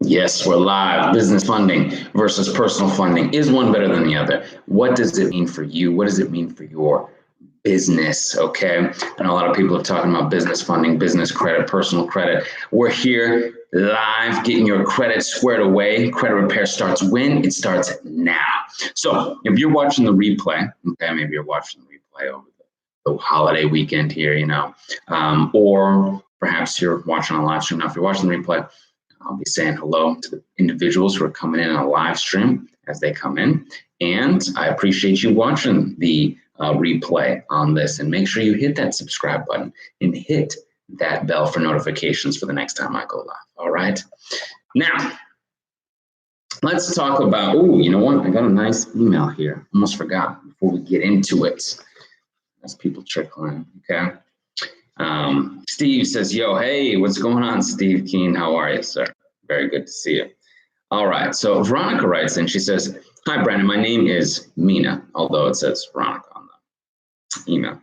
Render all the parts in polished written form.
Yes, we're live. Business funding versus personal funding. Is one better than the other? What does it mean for you? What does it mean for your business? Okay. And a lot of people are talking about business funding, business credit, personal credit. We're here live getting your credit squared away. Credit repair starts when? It starts now. So if you're watching the replay, okay, maybe you're watching the replay over the holiday weekend here, or perhaps you're watching on a live stream. Now, if you're watching the replay, I'll be saying hello to the individuals who are coming in on a live stream as they come in. And I appreciate you watching the replay on this. And make sure you hit that subscribe button and hit that bell for notifications for the next time I go live. All right. Now, let's talk about, you know what? I got a nice email here. Almost forgot before we get into it. As people trickle in, okay? Steve says, yo, hey, what's going on, Steve Keen? How are you, sir? Very good to see you. All right, so Veronica writes in, she says, hi, Brandon, my name is Mina, although it says Veronica on the email.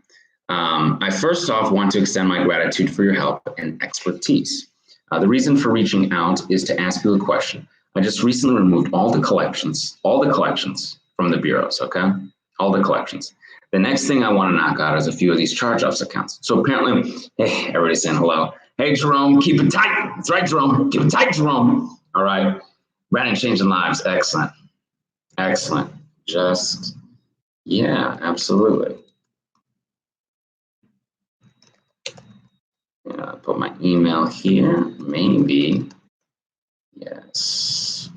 I first off want to extend my gratitude for your help and expertise. The reason for reaching out is to ask you a question. I just recently removed all the collections from the bureaus, okay? All the collections. The next thing I want to knock out is a few of these charge-offs accounts. So apparently, hey, everybody's saying hello. Hey, Jerome, keep it tight. That's right, Jerome. Keep it tight, Jerome. All right. Brandon changing lives. Excellent. Excellent. Yeah, absolutely. Yeah, I'll put my email here. Maybe. Yes.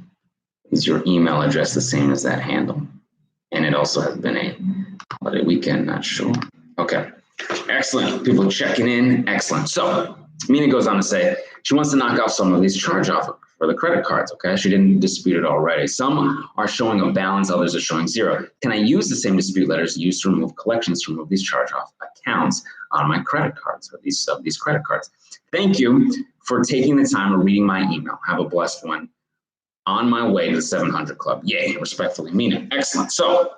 Is your email address the same as that handle? And it also has been a holiday weekend, not sure. Okay, excellent. People checking in, excellent. So Mina goes on to say, she wants to knock off some of these charge-off for the credit cards, okay? She didn't dispute it already. Some are showing a balance, others are showing zero. Can I use the same dispute letters used to remove collections to remove these charge-off accounts on my credit cards, or these credit cards? Thank you for taking the time of reading my email. Have a blessed one. On my way to the 700 Club. Yay, respectfully, Mina. Excellent. So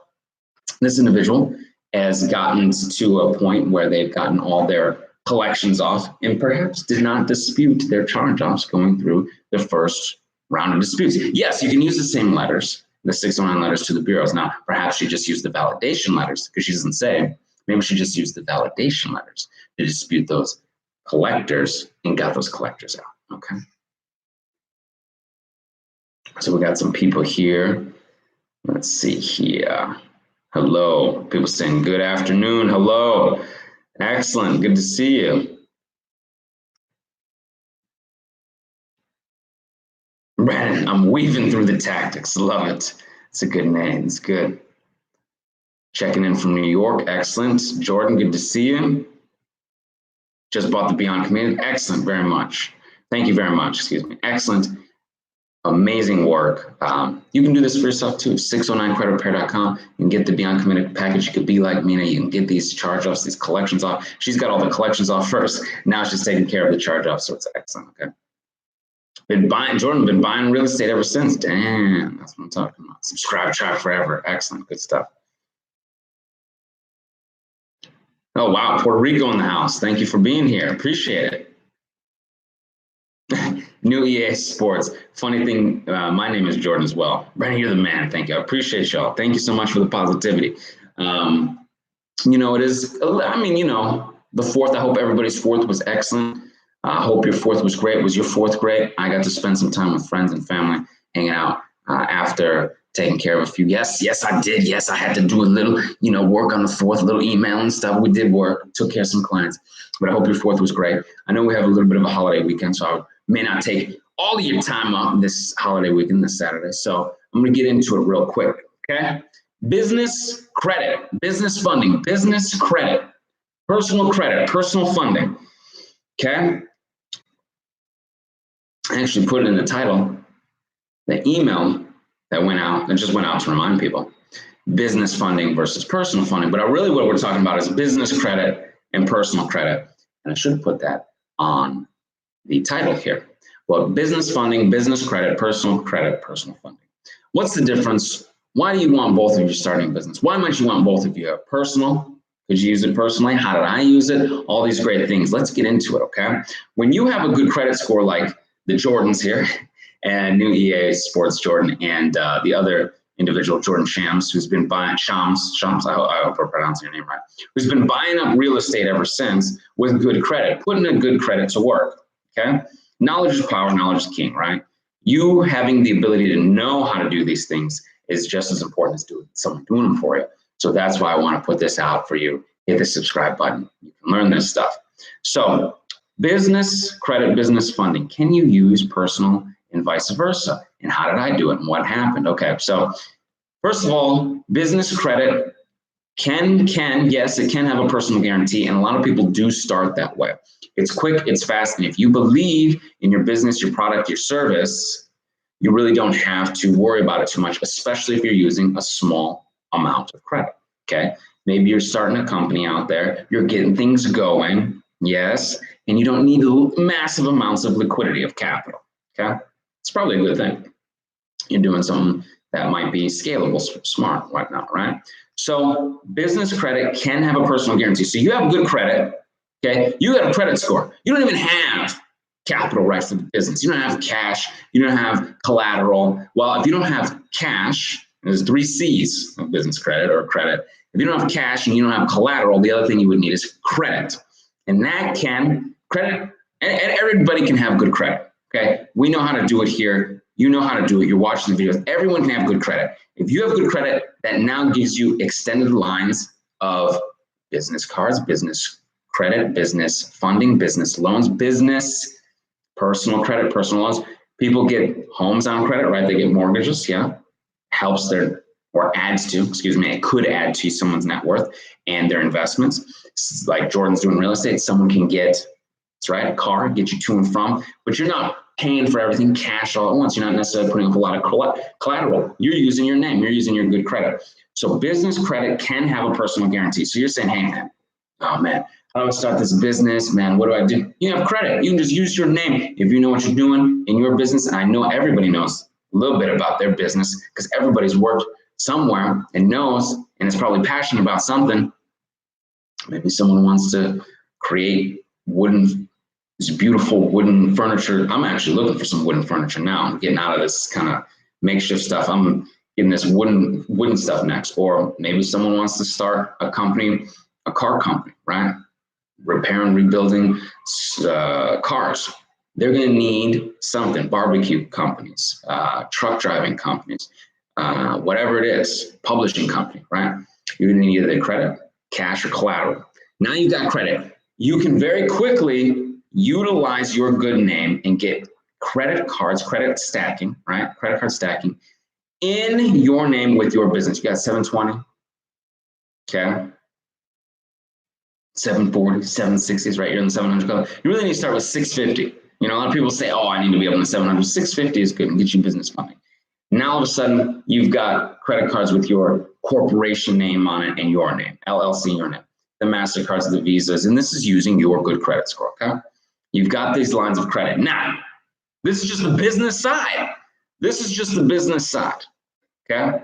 this individual has gotten to a point where they've gotten all their collections off and perhaps did not dispute their charge-offs going through the first round of disputes. Yes, you can use the same letters, the 609 letters to the bureaus. Now, perhaps she just used the validation letters because she doesn't say. Maybe she just used the validation letters to dispute those collectors and got those collectors out, okay? So we got some people here. Let's see here. Hello. People saying good afternoon. Hello. Excellent. Good to see you. Brandon, I'm weaving through the tactics. Love it. It's a good name. It's good. Checking in from New York. Excellent. Jordan, good to see you. Just bought the Beyond Community. Excellent. Very much. Thank you very much. Excuse me. Excellent. Amazing work. You can do this for yourself too. 609creditrepair.com. You can get the Beyond Committed package. You could be like Mina. You can get these charge-offs, these collections off. She's got all the collections off first. Now she's taking care of the charge-offs, so it's excellent. Okay. Jordan, been buying real estate ever since. Damn, that's what I'm talking about. Subscribe, try forever. Excellent, good stuff. Oh wow, Puerto Rico in the house. Thank you for being here. Appreciate it. New EA Sports. Funny thing, my name is Jordan as well. Brandon, you're the man. Thank you. I appreciate y'all. Thank you so much for the positivity. It is, the 4th, I hope everybody's 4th was excellent. I hope your 4th was great. Was your 4th great? I got to spend some time with friends and family, hanging out after taking care of a few. Yes, I did. Yes, I had to do a little, work on the 4th, a little email and stuff. We did work, took care of some clients, but I hope your 4th was great. I know we have a little bit of a holiday weekend, so I may not take all of your time up this holiday weekend, this Saturday. So I'm going to get into it real quick, okay? Business credit, business funding, business credit, personal funding, okay? I actually put it in the title, the email that just went out to remind people, business funding versus personal funding. But what we're talking about is business credit and personal credit. And I should put that on the title here. Well, business funding, business credit, personal funding. What's the difference? Why do you want both of you starting a business? Why might you want both of you? Personal? Could you use it personally? How did I use it? All these great things. Let's get into it, okay? When you have a good credit score like the Jordans here, and new EA Sports Jordan, and the other individual, Jordan Shams, who's been buying Shams, I hope I'm pronouncing your name right, who's been buying up real estate ever since with good credit, putting a good credit to work. Okay, knowledge is power, knowledge is king, right? You having the ability to know how to do these things is just as important as someone doing them for you. So that's why I want to put this out for you. Hit the subscribe button. You can learn this stuff. So business credit, business funding. Can you use personal and vice versa? And how did I do it? And what happened? Okay, so first of all, business credit yes, it can have a personal guarantee. And a lot of people do start that way. It's quick, it's fast. And if you believe in your business, your product, your service, you really don't have to worry about it too much, especially if you're using a small amount of credit, okay? Maybe you're starting a company out there, you're getting things going, yes, and you don't need massive amounts of liquidity of capital, okay? It's probably a good thing. You're doing something that might be scalable, smart, whatnot, right? So business credit can have a personal guarantee. So you have good credit, okay? You got a credit score. You don't even have capital right for the business. You don't have cash. You don't have collateral. Well, if you don't have cash, there's 3 C's of business credit or credit. If you don't have cash and you don't have collateral, the other thing you would need is credit. And that credit, and everybody can have good credit, okay? We know how to do it here. You know how to do it. You're watching the videos. Everyone can have good credit. If you have good credit, that now gives you extended lines of business cards, business credit, business funding, business loans, business personal credit, personal loans. People get homes on credit, right? They get mortgages, yeah. Helps their, or adds to, excuse me, it could add to someone's net worth and their investments. Like Jordan's doing real estate, someone can get, that's right, a car, get you to and from, but you're not paying for everything cash all at once. You're not necessarily putting up a lot of collateral. You're using your name, you're using your good credit. So business credit can have a personal guarantee. So you're saying, hey man, oh man, how do I start this business, man? What do I do? You have credit. You can just use your name. If you know what you're doing in your business, and I know everybody knows a little bit about their business because everybody's worked somewhere and knows and is probably passionate about something. Maybe someone wants to create this beautiful wooden furniture. I'm actually looking for some wooden furniture now. I'm getting out of this kind of makeshift stuff. I'm getting this wooden stuff next. Or maybe someone wants to start a company, a car company, right? Repair and rebuilding cars. They're going to need something, barbecue companies, truck driving companies, whatever it is, publishing company, right? You're going to need either credit, cash, or collateral. Now you've got credit. You can very quickly utilize your good name and get credit cards, credit stacking, right? Credit card stacking in your name with your business. You got 720, okay? 740, 760s, right? You're in the 700 club. You really need to start with 650. You know, a lot of people say, oh, I need to be up in the 700. 650 is good and get you business funding. Now all of a sudden, you've got credit cards with your corporation name on it and your name, LLC, your name, the MasterCards, the Visas, and this is using your good credit score, okay? You've got these lines of credit. Now, this is just the business side. This is just the business side, okay?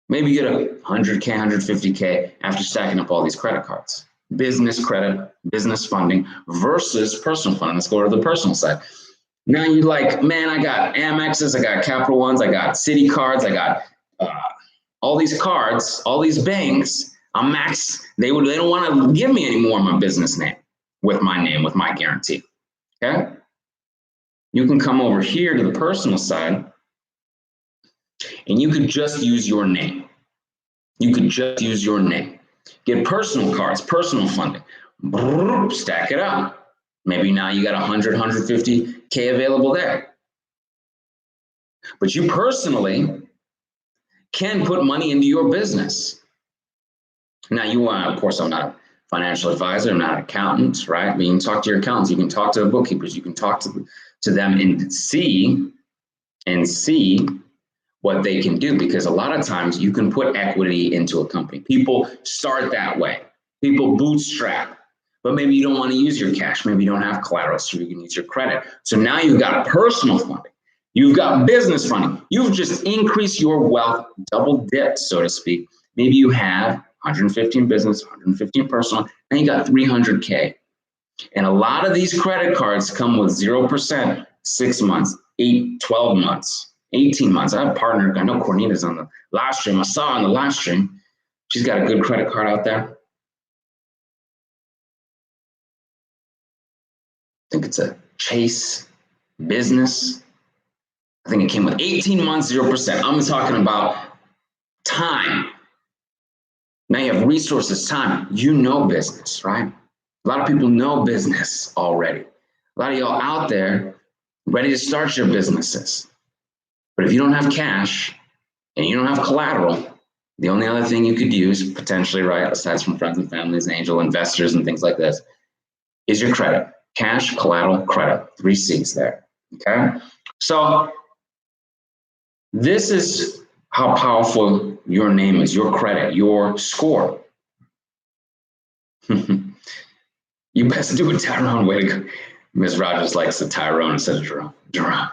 Maybe you get 100K, 150K after stacking up all these credit cards. Business credit, business funding versus personal funding. Let's go to the personal side. Now you're like, man, I got Amexes, I got Capital Ones, I got City cards, I got all these cards, all these banks. I'm max. They don't want to give me any more of my business name, with my guarantee. Okay. You can come over here to the personal side, and you could just use your name. You could just use your name. Get personal cards, personal funding. Stack it up. Maybe now you got 100, 150K available there. But you personally can put money into your business. Now you want, of course, I'm not a financial advisor, I'm not an accountant, right? But you can talk to your accountants, you can talk to the bookkeepers, you can talk to them and see what they can do, because a lot of times you can put equity into a company. People start that way. People bootstrap, but maybe you don't want to use your cash. Maybe you don't have collateral, so you can use your credit. So now you've got personal funding. You've got business funding. You've just increased your wealth, double dipped, so to speak. Maybe you have 115 business, 115 personal, and you got 300K. And a lot of these credit cards come with 0%, 6 months, 12 months, 18 months. I have a partner, I know Cornita's on the live stream. I saw her on the live stream. She's got a good credit card out there. I think it's a Chase Business. I think it came with 18 months, 0%. I'm talking about time. Now you have resources, time. You know business, right? A lot of people know business already. A lot of y'all out there ready to start your businesses. But if you don't have cash and you don't have collateral, the only other thing you could use potentially, right, aside from friends and families, angel investors and things like this, is your credit. Cash, collateral, credit. 3 C's there, okay? So this is how powerful your name is, your credit, your score. You best do it, Tyrone. Way to go. Ms. Rogers likes the Tyrone instead of Jerome.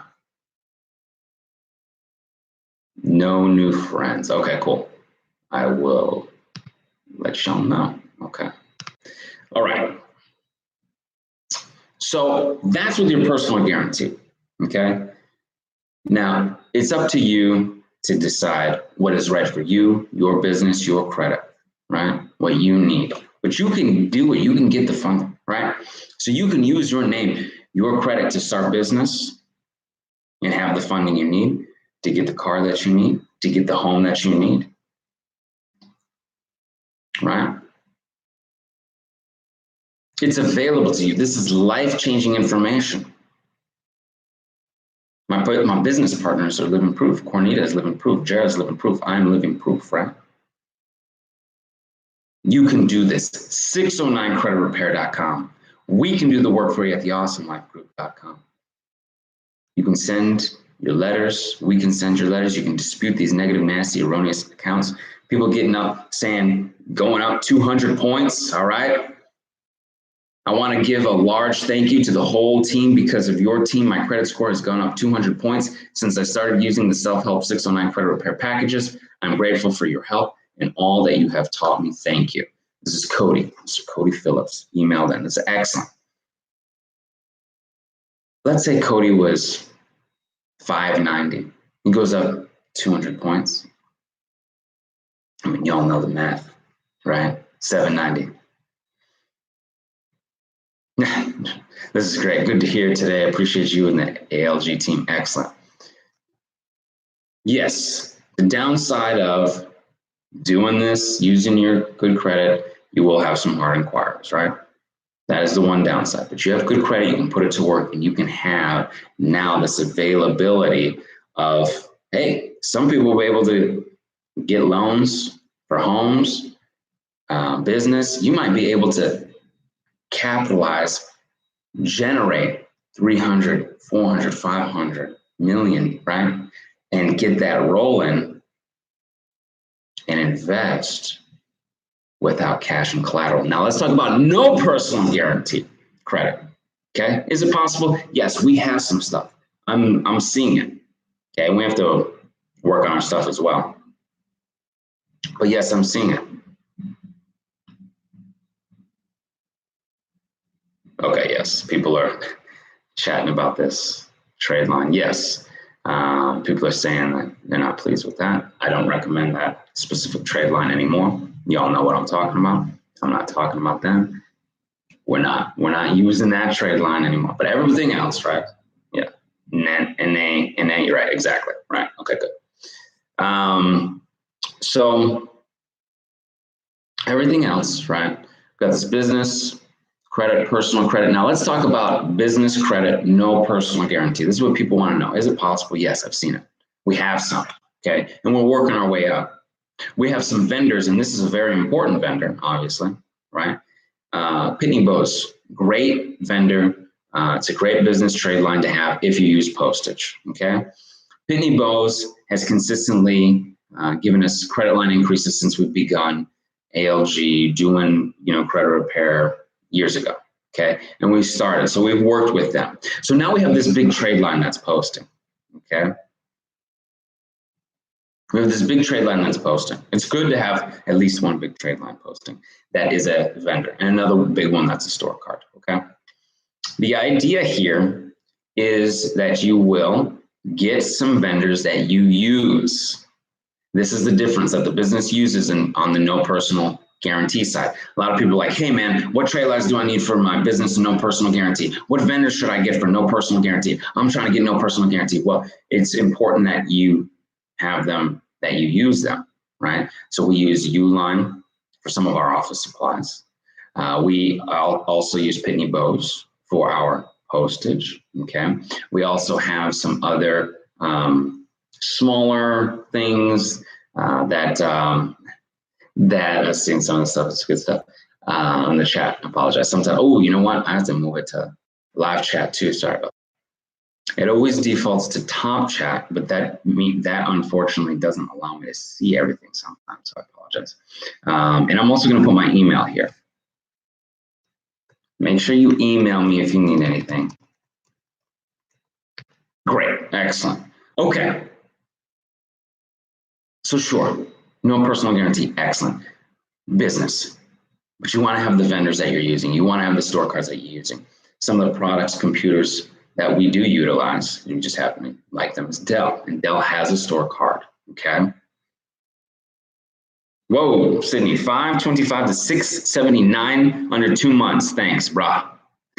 No new friends. Okay, cool. I will let y'all know. Okay. All right. So that's with your personal guarantee. Okay. Now it's up to you to decide what is right for you, your business, your credit, right? What you need. But you can do it. You can get the funding, right? So you can use your name, your credit to start business and have the funding you need to get the car that you need, to get the home that you need, right? It's available to you. This is life-changing information. My business partners are living proof. Cornita is living proof. Jera's living proof. I'm living proof, right? You can do this. 609creditrepair.com. We can do the work for you at theawesomelifegroup.com. You can send your letters. We can send your letters. You can dispute these negative, nasty, erroneous accounts. People getting up saying, going up 200 points, all right? I want to give a large thank you to the whole team. Because of your team, my credit score has gone up 200 points since I started using the self-help 609 credit repair packages. I'm grateful for your help and all that you have taught me. Thank you. This is Cody, Mr. Cody Phillips. Emailed in. This is excellent. Let's say Cody was 590. He goes up 200 points. I mean, y'all know the math, right? 790. This is great. Good to hear today. I appreciate you and the ALG team. Excellent. Yes, the downside of doing this, using your good credit, you will have some hard inquiries, right? That is the one downside. But you have good credit, you can put it to work, and you can have now this availability of, hey, some people will be able to get loans for homes, business. You might be able to capitalize, generate 300, 400, 500 million, right? And get that rolling and invest without cash and collateral. Now let's talk about no personal guarantee credit. Okay, is it possible? Yes, we have some stuff. I'm seeing it. Okay, we have to work on our stuff as well. But yes, I'm seeing it. Okay, yes, people are chatting about this trade line. Yes, people are saying that they're not pleased with that. I don't recommend that specific trade line anymore. Y'all know what I'm talking about. I'm not talking about them. We're not using that trade line anymore. But everything else, right? Yeah, NA, you're right, exactly, right? Okay, good. So everything else, right? We've got this business credit, personal credit. Now let's talk about business credit, no personal guarantee. This is what people want to know. Is it possible? Yes, I've seen it. We have some, okay? And we're working our way up. We have some vendors, and this is a very important vendor, obviously, right? Pitney Bowes, great vendor. It's a great business trade line to have if you use postage, okay? Pitney Bowes has consistently given us credit line increases since we've begun ALG doing, credit repair years ago, okay? And we started, so we've worked with them. So now we have this big trade line that's posting, okay? We have this big trade line that's posting. It's good to have at least one big trade line posting that is a vendor, and another big one that's a store card, okay? The idea here is that you will get some vendors that you use. This is the difference that the business uses on the no personal guarantee side. A lot of people are like, hey man, what trade lines do I need for my business and no personal guarantee? What vendors should I get for no personal guarantee? I'm trying to get no personal guarantee. Well, it's important that you have them, that you use them, right? So we use Uline for some of our office supplies. We also use Pitney Bowes for our postage, okay? We also have some other smaller things that I've seen some of the stuff. It's good stuff on the chat. I apologize. Sometimes, oh, you know what? I have to move it to live chat too. Sorry about that. It always defaults to top chat, but that unfortunately doesn't allow me to see everything sometimes. So I apologize. And I'm also going to put my email here. Make sure you email me if you need anything. Great, excellent. Okay. So sure, no personal guarantee, excellent. Business, but you want to have the vendors that you're using. You want to have the store cards that you're using. Some of the products, computers that we do utilize, you just happen to like them, is Dell, and Dell has a store card, okay? Whoa, Sydney, 525 to 679 under 2 months. Thanks, brah.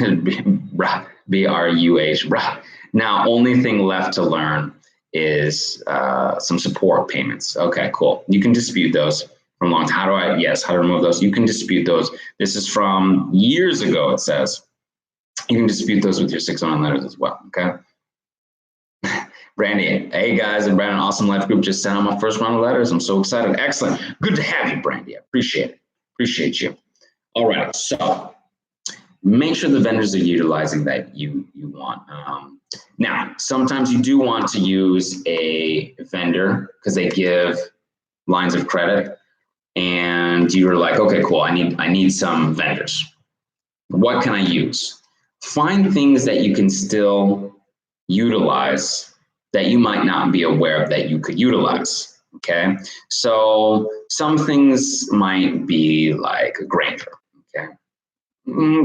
Brah, B-R-U-H, brah. Now, only thing left to learn is some support payments. Okay, cool. You can dispute those from long time. How to remove those? You can dispute those. This is from years ago, it says. You can dispute those with your 609 letters as well, okay? Brandy, hey guys, and Brandon, awesome life group just sent out my first round of letters. I'm so excited. Excellent. Good to have you, Brandy. I appreciate it. Appreciate you. All right, so make sure the vendors are utilizing that you want. Now, sometimes you do want to use a vendor because they give lines of credit, and you're like, okay, cool. I need some vendors. What can I use? Find things that you can still utilize that you might not be aware of that you could utilize. Okay, so some things might be like a Grainger. Okay.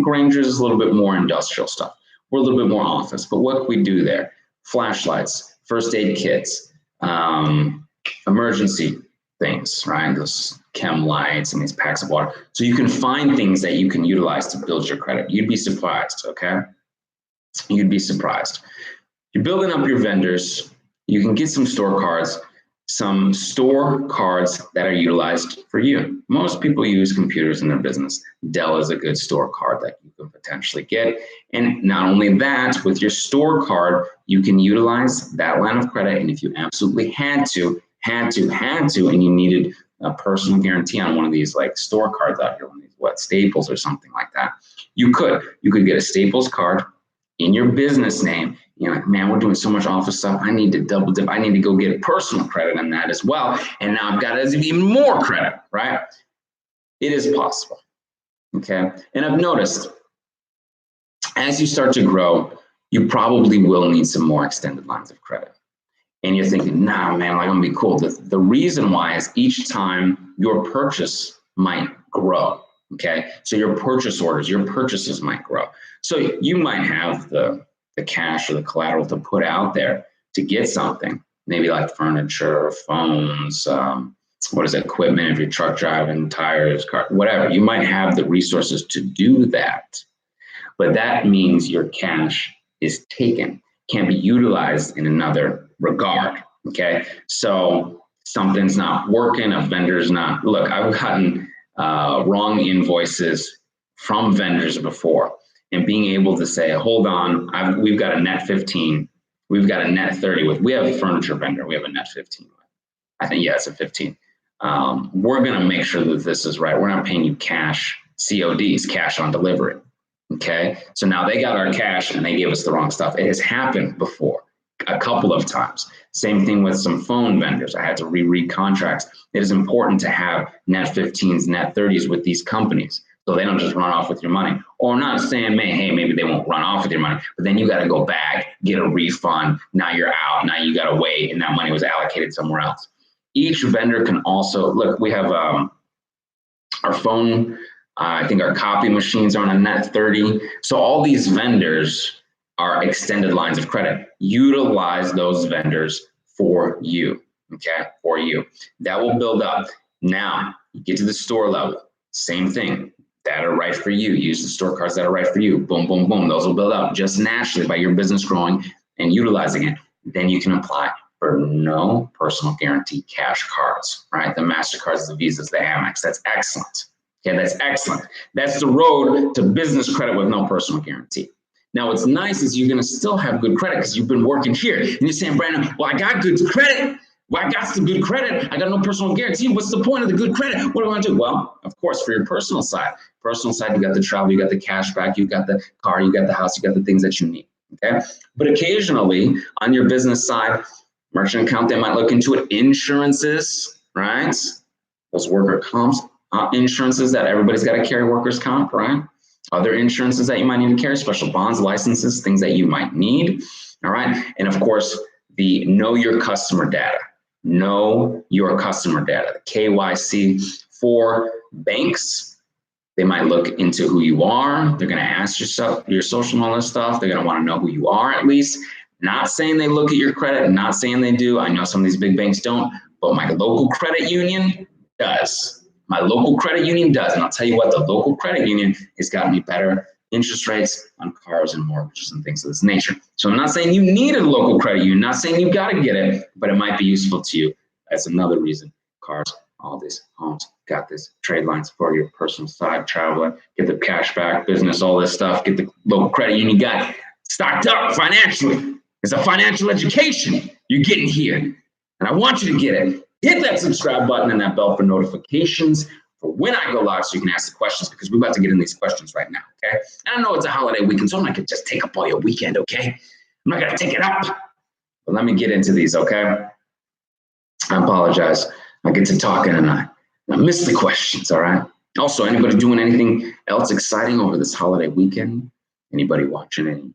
Grainger is a little bit more industrial stuff. We're a little bit more office, but what can we do there? Flashlights, first aid kits, emergency things, right? Those chem lights and these packs of water. So you can find things that you can utilize to build your credit. You'd be surprised, okay? You'd be surprised. You're building up your vendors. You can get some store cards that are utilized for you. Most people use computers in their business. Dell is a good store card that you can potentially get. And not only that, with your store card, you can utilize that line of credit. And if you absolutely had to, and you needed a personal guarantee on one of these like store cards out here, one of these, Staples or something like that, you could get a Staples card in your business name. You're like, man, we're doing so much office stuff. I need to double dip. I need to go get personal credit on that as well. And now I've got even more credit, right? It is possible, okay? And I've noticed as you start to grow, you probably will need some more extended lines of credit. And you're thinking, nah, man, like, I'm gonna be cool. The reason why is each time your purchase might grow, okay? So your purchase orders, your purchases might grow. So you might have the cash or the collateral to put out there to get something, maybe like furniture, phones, equipment, if you're truck driving, tires, car, whatever. You might have the resources to do that, but that means your cash is taken, can't be utilized in another regard, okay? So something's not working, a vendor's not, look, I've gotten wrong invoices from vendors before. And being able to say, hold on, we've got a net 15, we've got a net 30 we have a furniture vendor, we have a net 15. I think, yeah, it's a 15. We're gonna make sure that this is right. We're not paying you cash, CODs, cash on delivery, okay? So now they got our cash and they gave us the wrong stuff. It has happened before, a couple of times. Same thing with some phone vendors. I had to reread contracts. It is important to have net 15s, net 30s with these companies, so they don't just run off with your money. Or I'm not saying, hey, maybe they won't run off with your money, but then you got to go back, get a refund. Now you're out. Now you got to wait, and that money was allocated somewhere else. Each vendor can also, look, we have our phone, I think our copy machines are on a net 30. So all these vendors are extended lines of credit. Utilize those vendors for you, okay, for you. That will build up. Now, you get to the store level, same thing. That are right for you. Use the store cards that are right for you. Boom, boom, boom. Those will build up just naturally by your business growing and utilizing it. Then you can apply for no personal guarantee cash cards, right? The MasterCards, the Visas, the Amex. That's excellent. Okay, that's excellent. That's the road to business credit with no personal guarantee. Now, what's nice is you're going to still have good credit because you've been working here. And you're saying, Brandon, well, I got good credit. Well, I got some good credit. I got no personal guarantee. What's the point of the good credit? What do I want to do? Well, of course, for your personal side, you got the travel, you got the cash back, you got the car, you got the house, you got the things that you need. Okay. But occasionally on your business side, merchant account, they might look into it. Insurances, right? Those worker comps, insurances that everybody's got to carry workers' comp, right? Other insurances that you might need to carry, special bonds, licenses, things that you might need. All right. And of course, the know your customer data. Know your customer data, the KYC for banks. They might look into who you are. They're going to ask your social and all this stuff. They're going to want to know who you are at least. Not saying they look at your credit, not saying they do. I know some of these big banks don't, but my local credit union does. My local credit union does. And I'll tell you what, the local credit union has gotten me better interest rates on cars and mortgages and things of this nature. So I'm not saying you need a local credit union, not saying you've got to get it, but it might be useful to you. That's another reason. Cars, all this, homes, got this, trade lines for your personal side, traveling, get the cash back, business, all this stuff, get the local credit union, got stocked up financially. It's a financial education you're getting here. And I want you to get it. Hit that subscribe button and that bell for notifications for when I go live so you can ask the questions, because we're about to get in these questions right now, okay? And I know it's a holiday weekend, so I'm not going to just take up all your weekend, okay? I'm not going to take it up. But let me get into these, okay? I apologize. I get to talking and I miss the questions, all right? Also, anybody doing anything else exciting over this holiday weekend? Anybody watching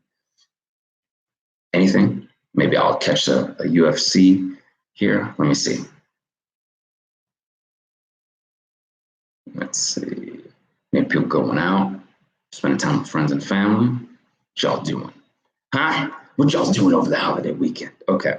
anything? Maybe I'll catch a UFC here. Let me see. Let's see. Maybe people going out, spending time with friends and family. What y'all doing? Huh? What y'all doing over the holiday weekend? Okay.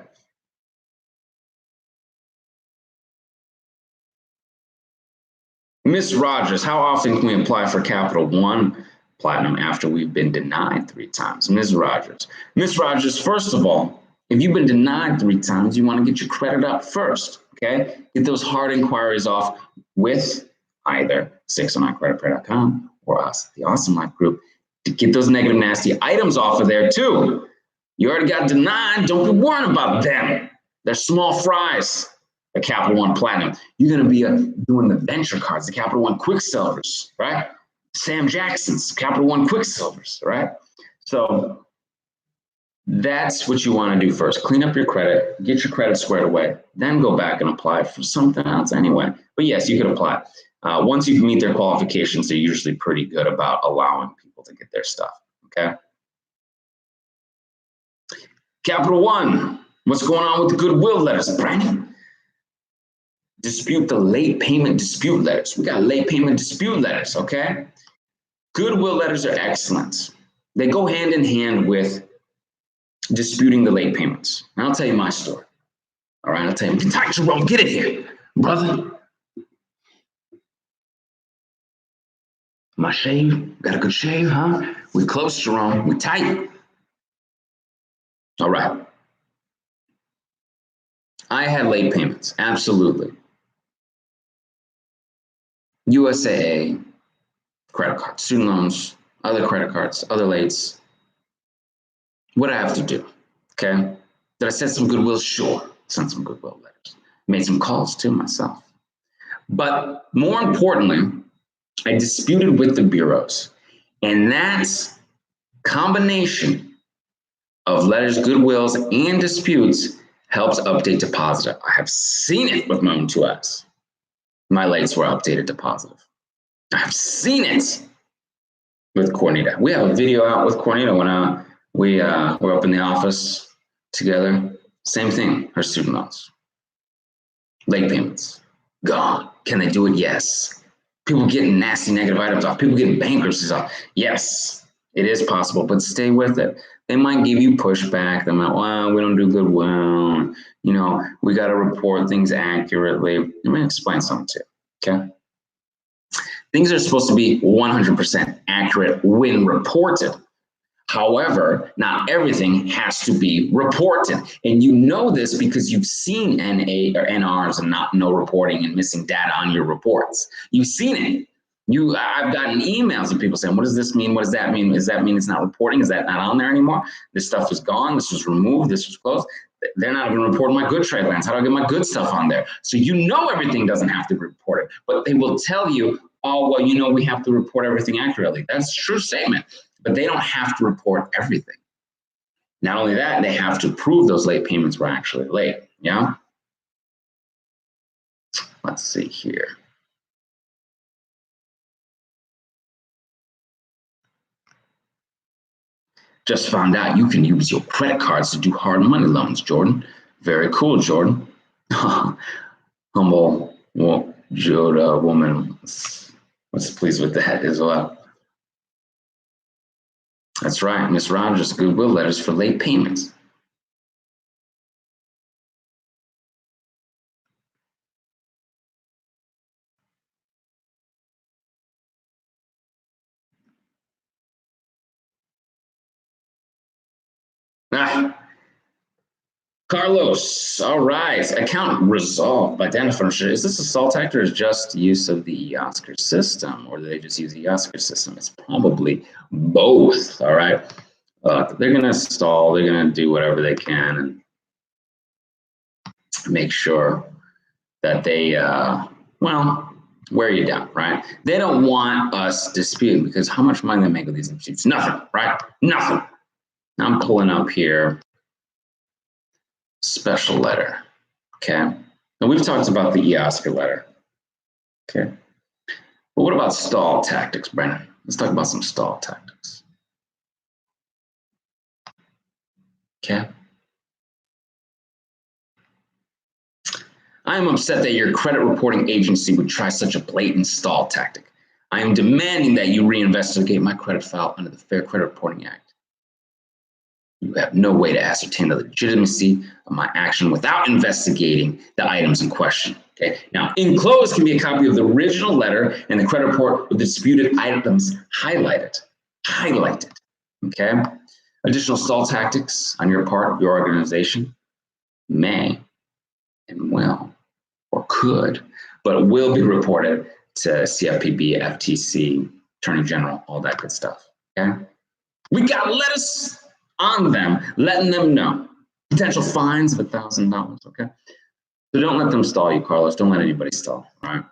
Miss Rogers, how often can we apply for Capital One Platinum after we've been denied 3 times? Ms. Rogers. Ms. Rogers, first of all, if you've been denied 3 times, you want to get your credit up first, okay? Get those hard inquiries off with either 609creditpay.com or us, the Awesome Life Group, to get those negative, nasty items off of there too. You already got denied. Don't be worrying about them. They're small fries. The Capital One Platinum. You're going to be doing the venture cards, the Capital One Quicksilvers, right? Sam Jackson's Capital One Quicksilvers, right? So that's what you want to do first. Clean up your credit, get your credit squared away, then go back and apply for something else anyway. But yes, you can apply. Once you meet their qualifications, they're usually pretty good about allowing people to get their stuff, okay? Capital One, what's going on with the goodwill letters, Brandon? Dispute the late payment dispute letters. We got late payment dispute letters, okay? Goodwill letters are excellent. They go hand in hand with disputing the late payments. And I'll tell you my story. All right, I'll tell you. Get tight, Jerome. Get it here, brother. My shave, got a good shave, huh? We close, Jerome. We tight. All right. I had late payments, absolutely. USAA, credit cards, student loans, other credit cards, other lates. What do I have to do? Okay. Did I send some goodwill? Sure. Sent some goodwill letters. Made some calls too myself. But more importantly, I disputed with the bureaus. And that combination of letters, goodwills, and disputes helps update to positive. I have seen it with my own 2 eyes. My lates were updated to positive. I've seen it with Cornita. We have a video out with Cornita when we were up in the office together. Same thing, her student loans. Late payments, gone. Can they do it? Yes. People getting nasty negative items off. People getting bankruptcies off. Yes, it is possible, but stay with it. They might give you pushback. They might, well, we don't do good. Well, you know, we got to report things accurately. Let me explain something to you, okay? Things are supposed to be 100% accurate when reported. However, not everything has to be reported. And you know this because you've seen NA or NRs and no reporting and missing data on your reports. You've seen it. I've gotten emails of people saying, what does this mean? What does that mean? Does that mean it's not reporting? Is that not on there anymore? This stuff is gone. This was removed. This was closed. They're not even reporting my good trade lines. How do I get my good stuff on there? So you know everything doesn't have to be reported, but they will tell you, oh, well, you know, we have to report everything accurately. That's a true statement, but they don't have to report everything. Not only that, they have to prove those late payments were actually late, yeah? Let's see here. Just found out you can use your credit cards to do hard money loans, Jordan. Very cool, Jordan. Humble Joda woman was pleased with that as well. That's right, Miss Rogers, goodwill letters for late payments. Carlos, all right. Account resolved by data furniture. Is this a SALT act or is just use of the Oscar system, or do they just use the Oscar system? It's probably both, all right? They're going to stall. They're going to do whatever they can and make sure that they, well, wear you down, right? They don't want us disputing because how much money they make with these disputes? Nothing, right? Nothing. Now I'm pulling up here. Special letter, okay? Now we've talked about the eOscar letter, okay? But what about stall tactics, Brennan? Let's talk about some stall tactics, okay? I am upset that your credit reporting agency would try such a blatant stall tactic. I am demanding that you reinvestigate my credit file under the Fair Credit Reporting Act. You have no way to ascertain the legitimacy of my action without investigating the items in question. Okay. Now, enclosed can be a copy of the original letter and the credit report with the disputed items highlighted. Highlighted. Okay. Additional stall tactics on your part, your organization may and will or could, but will be reported to CFPB, FTC, Attorney General, all that good stuff. Okay. We got letters on them, letting them know. Potential fines of $1,000, okay? So don't let them stall you, Carlos. Don't let anybody stall, all right?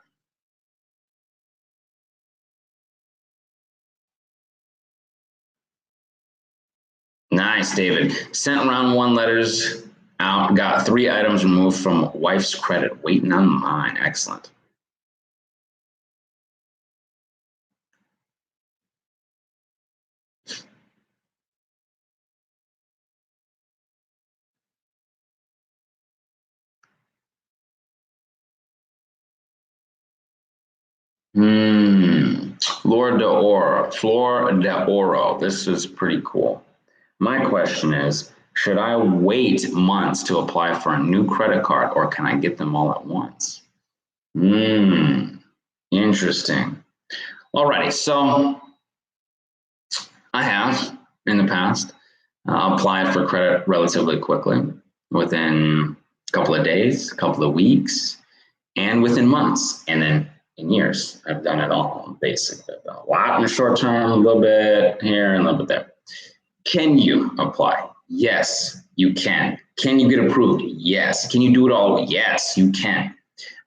Nice, David. Sent round one letters out, got 3 items removed from wife's credit, waiting on mine. Excellent. Flor de Oro. This is pretty cool. My question is, should I wait months to apply for a new credit card or can I get them all at once? Interesting. Alrighty, so I have in the past applied for credit relatively quickly, within a couple of days, a couple of weeks, and within months, and then in years. I've done it all, basically. A lot in the short term, a little bit here and a little bit there. Can you apply? Yes, you can. Can you get approved? Yes. Can you do it all? Yes, you can.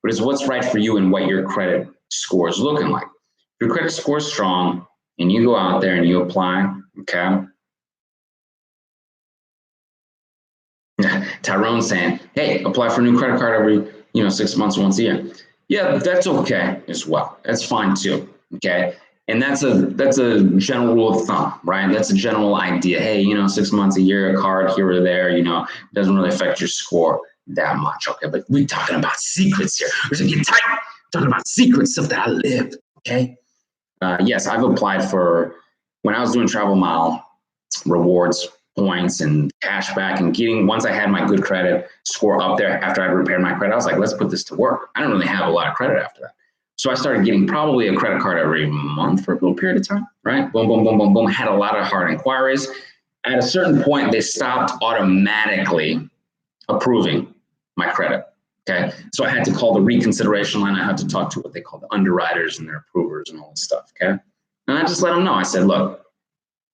But it's what's right for you and what your credit score is looking like. If your credit score is strong and you go out there and you apply, okay? Tyrone's saying, hey, apply for a new credit card every 6 months, once a year. Yeah, that's okay as well. That's fine too, okay? And that's a general rule of thumb, right? That's a general idea. Hey, 6 months, a year, a card here or there, doesn't really affect your score that much, okay? But we're talking about secrets here. We're gonna get tight. We're talking about secrets, stuff that I lived, okay? Yes, I've applied for, when I was doing travel mile rewards points and cash back and getting, once I had my good credit score up there after I repaired my credit, I was like, let's put this to work. I don't really have a lot of credit after that. So I started getting probably a credit card every month for a little period of time, right? Boom, boom, boom, boom, boom. Had a lot of hard inquiries. At a certain point, they stopped automatically approving my credit. Okay. So I had to call the reconsideration line. I had to talk to what they call the underwriters and their approvers and all this stuff. Okay. And I just let them know. I said, look,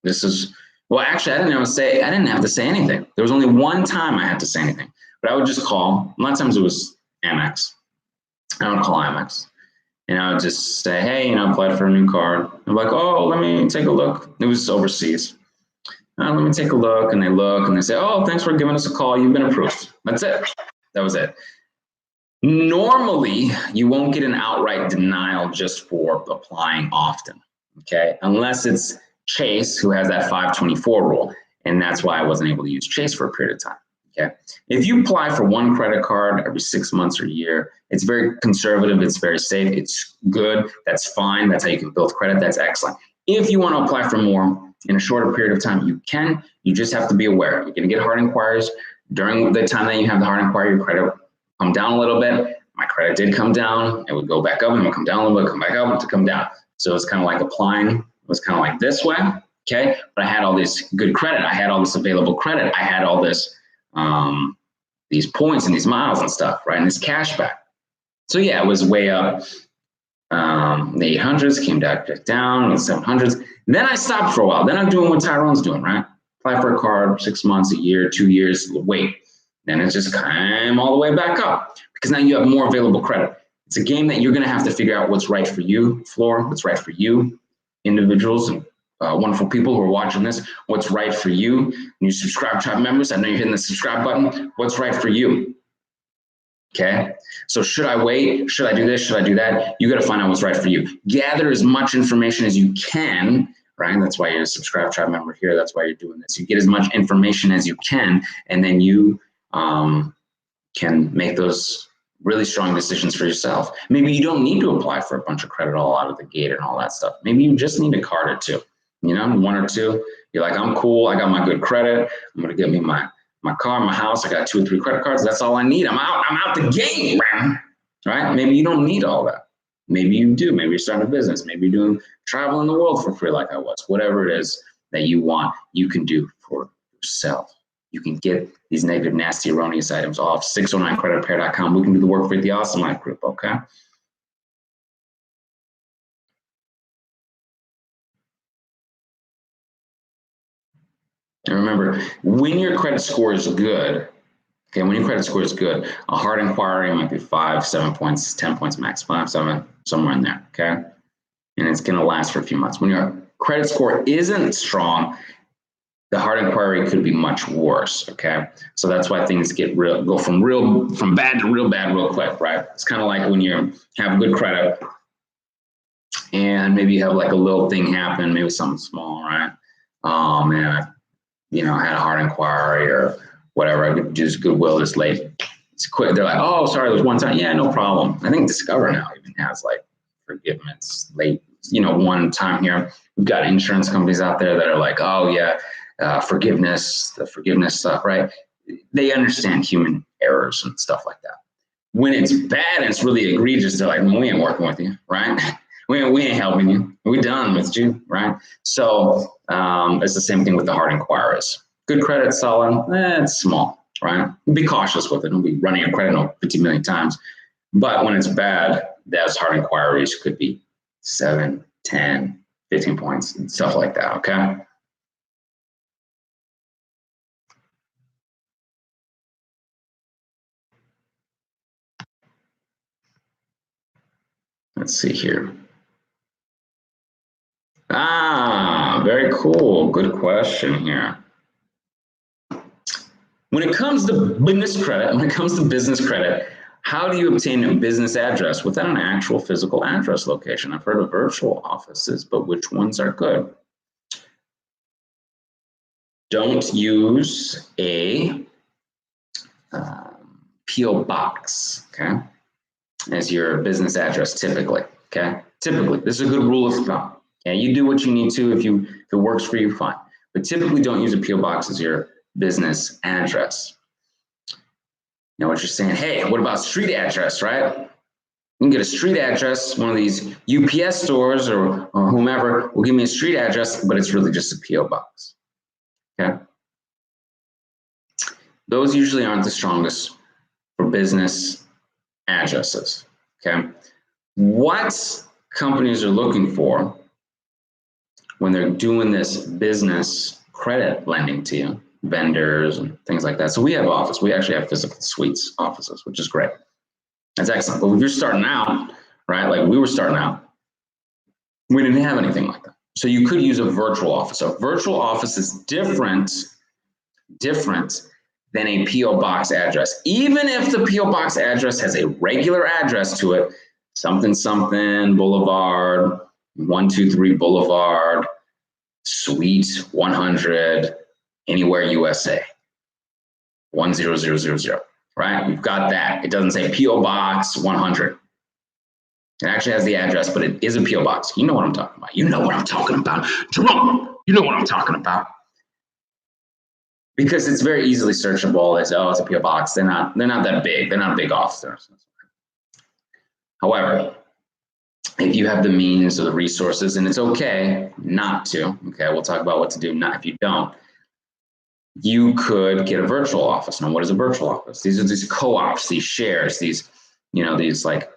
this is, well, actually, I didn't have to say anything. There was only one time I had to say anything, but I would just call. A lot of times it was Amex. I would call Amex. And I would just say, hey, applied for a new card. I'm like, oh, let me take a look. It was overseas. Let me take a look. And they look and they say, oh, thanks for giving us a call. You've been approved. That's it. That was it. Normally, you won't get an outright denial just for applying often, okay? Unless it's Chase, who has that 524 rule. And that's why I wasn't able to use Chase for a period of time, okay? If you apply for one credit card every 6 months or a year, it's very conservative, it's very safe, it's good, that's fine, that's how you can build credit, that's excellent. If you want to apply for more in a shorter period of time, you can. You just have to be aware. You're going to get hard inquiries. During the time that you have the hard inquiry, your credit come down a little bit. My credit did come down. It would go back up and it would come down a little bit, come back up to come down. So it's kind of like applying. It was kind of like this way, okay? But I had all this good credit. I had all this available credit. I had all this, these points and these miles and stuff, right? And this cash back. So yeah, it was way up. The 800s came back down, the 700s. Then I stopped for a while. Then I'm doing what Tyrone's doing, right? Apply for a card, 6 months, a year, 2 years, wait. Then it just came all the way back up because now you have more available credit. It's a game that you're going to have to figure out what's right for you, Floor, what's right for you, individuals and wonderful people who are watching this, what's right for you. And you subscribe tribe members, I know you're hitting the subscribe button. What's right for you? Okay, so should I wait? Should I do this? Should I do that? You got to find out what's right for you. Gather as much information as you can, right? That's why you're a subscribe tribe member here. That's why you're doing this. You get as much information as you can, and then you can make those really strong decisions for yourself. Maybe you don't need to apply for a bunch of credit all out of the gate and all that stuff. Maybe you just need a card or two, one or two. You're like, I'm cool. I got my good credit. I'm going to get me my car, my house. I got 2 or 3 credit cards. That's all I need. I'm out the game, man. Right? Maybe you don't need all that. Maybe you do. Maybe you're starting a business. Maybe you're doing travel in the world for free like I was. Whatever it is that you want, you can do for yourself. You can get these negative, nasty, erroneous items off 609creditrepair.com. We can do the work for the Awesome Life Group, okay? And remember, when your credit score is good, okay, when your credit score is good, a hard inquiry might be 5, 7 points, 10 points max, 5, 7, somewhere in there, okay? And it's going to last for a few months. When your credit score isn't strong, the hard inquiry could be much worse, okay? So that's why things go from bad to real bad real quick, right? It's kind of like when you have good credit and maybe you have like a little thing happen, maybe something small, right? Oh man, I had a hard inquiry or whatever. I could just Goodwill this late. It's quick. They're like, oh, sorry, there's one time. Yeah, no problem. I think Discover now even has like forgiveness late, one time here. We've got insurance companies out there that are like, oh yeah, forgiveness, the forgiveness stuff, right? They understand human errors and stuff like that. When it's bad and it's really egregious, they're like, we ain't working with you, right? We ain't helping you. We're done with you, right? So it's the same thing with the hard inquiries. Good credit, solid, it's small, right? Be cautious with it. Don't be running your credit note 50 million times. But when it's bad, those hard inquiries could be 7, 10, 15 points, and stuff like that, okay? Let's see here. Very cool. Good question here. When it comes to business credit, how do you obtain a business address without an actual physical address location? I've heard of virtual offices, but which ones are good? Don't use a P.O. box, okay, as your business address typically, okay? Typically, this is a good rule of thumb. Okay, you do what you need to. If it works for you, fine. but typically don't use a PO box as your business address. Now what you're saying, hey, what about street address, right? You can get a street address, one of these UPS stores or whomever will give me a street address, but it's really just a PO box, okay? Those usually aren't the strongest for business addresses, okay? What companies are looking for when they're doing this business credit lending to you, vendors and things like that. So we have office, we actually have physical suites offices, which is great. That's excellent. But if you're starting out, right, like we were starting out, we didn't have anything like that. So you could use a virtual office. A virtual office is different than a PO box address. Even if the PO box address has a regular address to it, something Boulevard, 123 Boulevard, Suite 100, anywhere USA, 10000, right? We've got that. It doesn't say PO Box 100. It actually has the address, but it is a PO box. You know what I'm talking about. You know what I'm talking about. Jerome, you know what I'm talking about. Because it's very easily searchable as, oh, it's a PO box. They're not that big. They're not big officers. However, if you have the means or the resources, and it's okay not to, okay, we'll talk about what to do not if you don't, you could get a virtual office. Now, what is a virtual office? These are these co-ops, these shares, these, you know, these like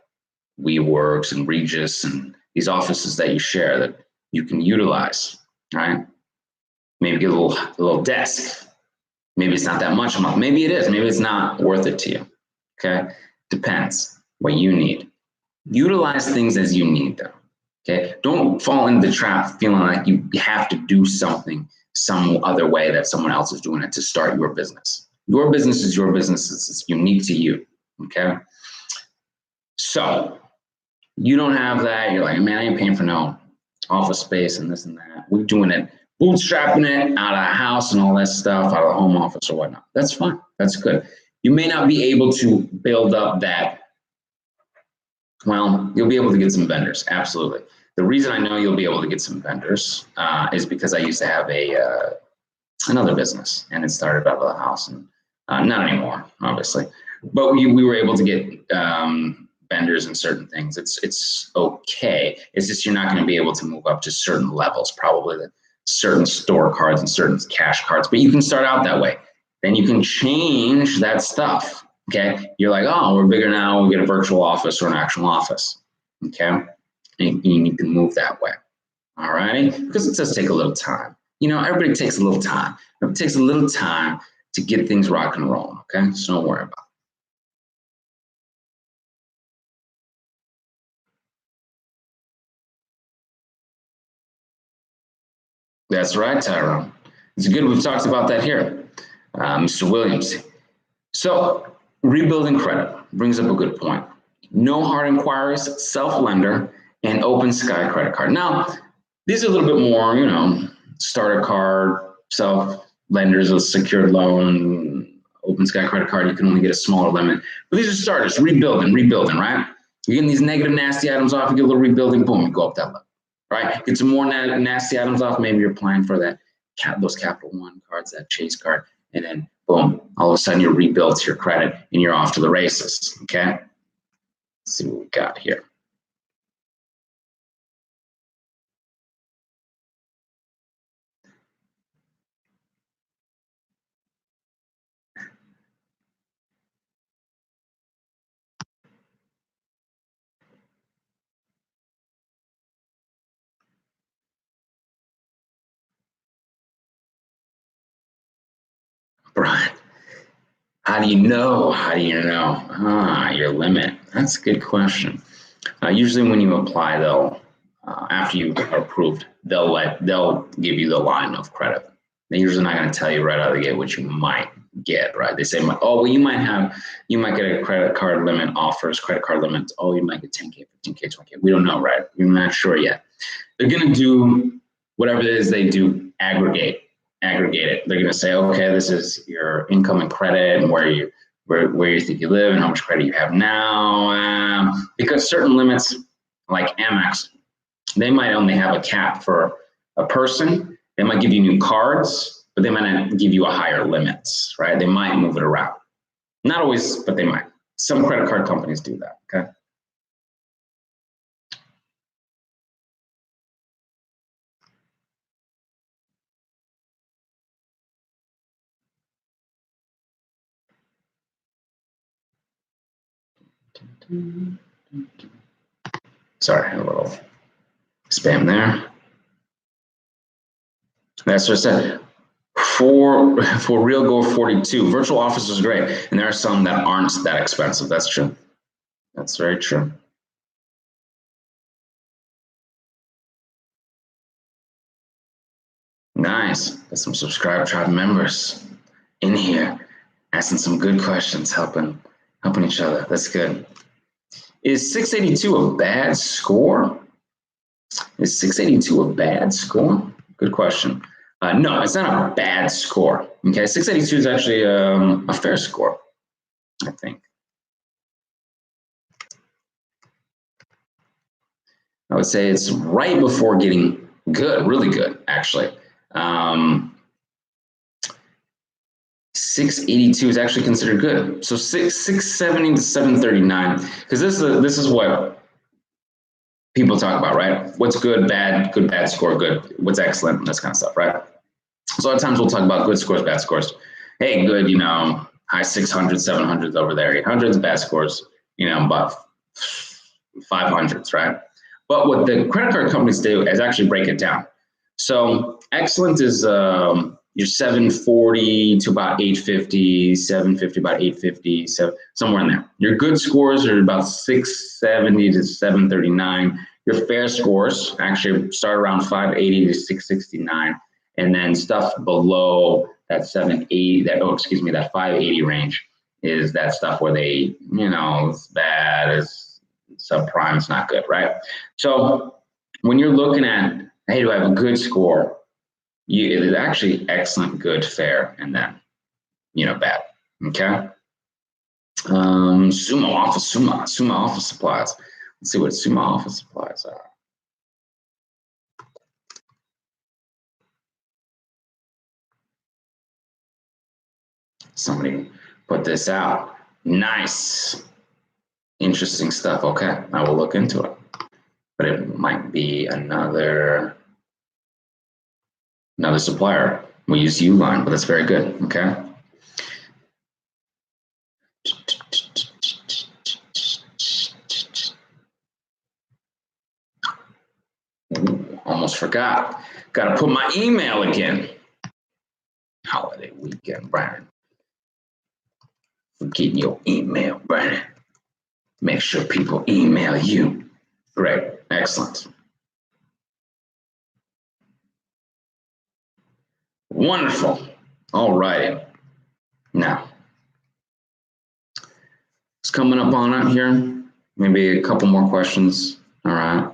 WeWorks and Regis and these offices that you share that you can utilize, right? Maybe get a little desk. Maybe it's not that much a month. Maybe it is. Maybe it's not worth it to you, okay? Depends what you need. Utilize things as you need them, okay? Don't fall into the trap feeling like you have to do something some other way that someone else is doing it to start your business. Your business is your business. It's unique to you, okay? So you don't have that. You're like, man, I ain't paying for no office space and this and that. We're doing it, bootstrapping it out of the house and all that stuff, out of the home office or whatnot. That's fine. That's good. You may not be able to build up that. Well, you'll be able to get some vendors. Absolutely. The reason I know you'll be able to get some vendors is because I used to have another business, and it started out of the house, and not anymore, obviously. But we were able to get vendors in certain things. It's okay. It's just you're not going to be able to move up to certain levels, probably the certain store cards and certain cash cards. But you can start out that way. Then you can change that stuff. Okay, you're like, oh, we're bigger now. We get a virtual office or an actual office. Okay, and you can move that way. All right, because it does take a little time. You know, everybody takes a little time. It takes a little time to get things rock and roll. Okay, so don't worry about it. That's right, Tyrone. It's good we've talked about that here, Mr. Williams. So rebuilding credit brings up a good point. No hard inquiries, self-lender, and Open Sky credit card. Now, these are a little bit more, you know, starter card, self-lenders, a secured loan, Open Sky credit card, you can only get a smaller limit. But these are starters, rebuilding, right? You're getting these negative nasty items off, you get a little rebuilding, boom, you go up that level, right? Get some more nasty items off, maybe you're applying for that, those Capital One cards, that Chase card, and then boom, all of a sudden you're rebuilt your credit and you're off to the races, okay? Let's see what we got here. Brian, how do you know? Your limit? That's a good question. Usually when you apply, they'll, after you are approved, they'll give you the line of credit. They're usually not going to tell you right out of the gate what you might get, right? They say, oh, well, you might get a credit card limit offers, credit card limits. Oh, you might get 10K, 15K, 20K. We don't know, right? We're not sure yet. They're going to do whatever it is they do, aggregate it. They're going to say, okay, this is your income and credit and where you think you live and how much credit you have now. Because certain limits, like Amex, they might only have a cap for a person They might give you new cards, but they might not give you a higher limits, right? They might move it around. Not always, but they might. Some credit card companies do that, okay? Sorry, a little spam there. That's what I said. For real, go 42. Virtual office is great, and there are some that aren't that expensive. That's true. That's very true. Nice. Got some subscribe tribe members in here, asking some good questions, helping each other. That's good. Is 682 a bad score? Is 682 a bad score? Good question. No, it's not a bad score. Okay, 682 is actually a fair score, I think. I would say it's right before getting good, really good, actually. 682 is actually considered good. So 670 to 739, because this is what people talk about, right? What's good, bad score, good. What's excellent, this kind of stuff, right? So a lot of times we'll talk about good scores, bad scores. Hey, good, you know, high 600s, 700s over there, 800s, bad scores, you know, about 500s, right? But what the credit card companies do is actually break it down. So excellent is your 740 to about 850, 750 about 850, so somewhere in there. Your good scores are about 670 to 739. Your fair scores actually start around 580 to 669, and then stuff below that 780, that 580 range is that stuff where they, you know, it's bad, it's subprime, it's not good, right? So when you're looking at, hey, do I have a good score? It is actually excellent, good, fair, and then, you know, bad. Okay. Sumo office supplies. Let's see what Sumo office supplies are. Somebody put this out. Nice. Interesting stuff. Okay, I will look into it. But it might be another supplier. We use Uline, but that's very good. Okay. Ooh, almost forgot. Got to put my email again. Holiday weekend, Brian. Forgetting your email, Brian. Make sure people email you. Great. Excellent. Wonderful. All right. Now, it's coming up on it here. Maybe a couple more questions. All right.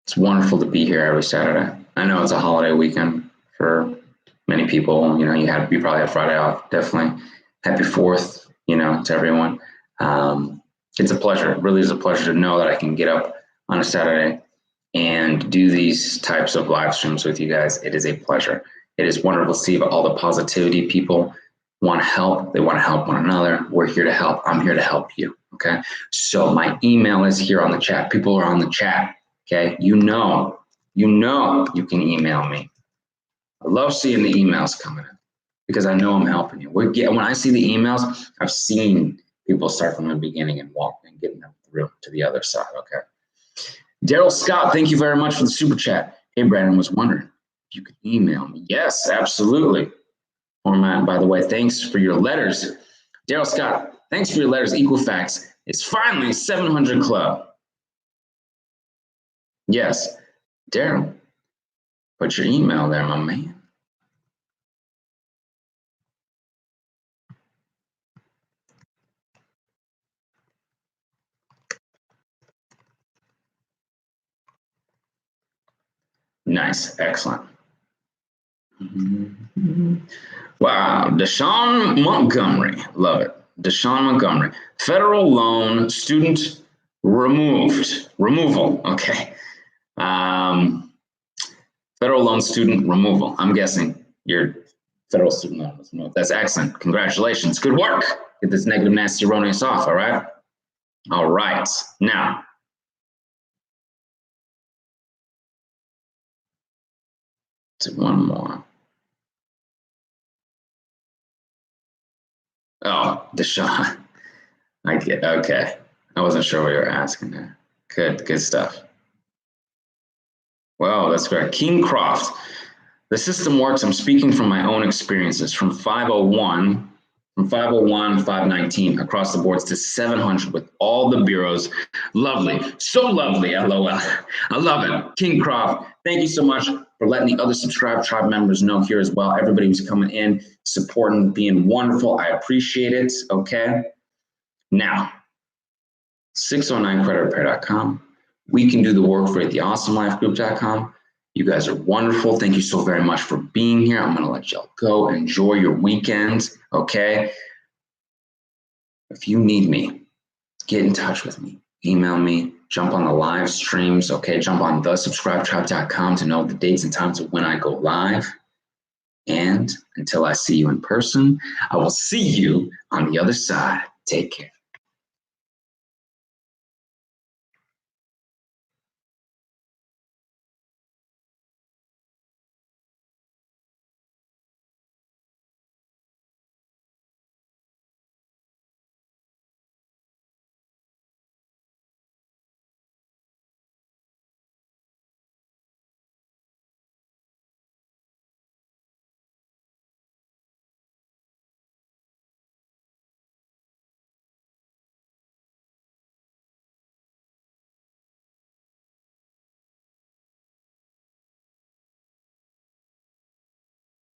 It's wonderful to be here every Saturday. I know it's a holiday weekend for many people. You know, you probably have Friday off. Definitely. Happy 4th, you know, to everyone. It's a pleasure. It really is a pleasure to know that I can get up on a Saturday and do these types of live streams with you guys. It is a pleasure. It is wonderful to see all the positivity. People want to help. They want to help one another. We're here to help. I'm here to help you. Okay. So my email is here on the chat. People are on the chat. Okay. You know you can email me. I love seeing the emails coming in because I know I'm helping you. When I see the emails, I've seen people start from the beginning and walk and getting them through to the other side. Okay. Daryl Scott, thank you very much for the super chat. Hey, Brandon, was wondering if you could email me. Yes, absolutely. Format, by the way, thanks for your letters. Daryl Scott, thanks for your letters. Equifax is finally 700 Club. Yes, Daryl, put your email there, my man. Nice, excellent. Wow, Deshaun Montgomery, love it. Deshaun Montgomery, federal loan student removal. Okay. Federal loan student removal. I'm guessing your federal student loan was removed. That's excellent. Congratulations. Good work. Get this negative, nasty, erroneous off, all right? All right. Now, to one more. Oh, Deshaun. I get, okay. I wasn't sure what you were asking there. Good stuff. Wow, that's great. King Croft. The system works. I'm speaking from my own experiences from 501, 519 across the boards to 700 with all the bureaus. Lovely. So lovely. LOL. I love it. King Croft, thank you so much for letting the other Subscribe Tribe members know here as well. Everybody who's coming in, supporting, being wonderful. I appreciate it. Okay. Now, 609creditrepair.com. We can do the work for you at theawesomelifegroup.com. You guys are wonderful. Thank you so very much for being here. I'm going to let y'all go. Enjoy your weekend, okay? If you need me, get in touch with me. Email me. Jump on the live streams, okay? Jump on thesubscribetribe.com to know the dates and times of when I go live. And until I see you in person, I will see you on the other side. Take care.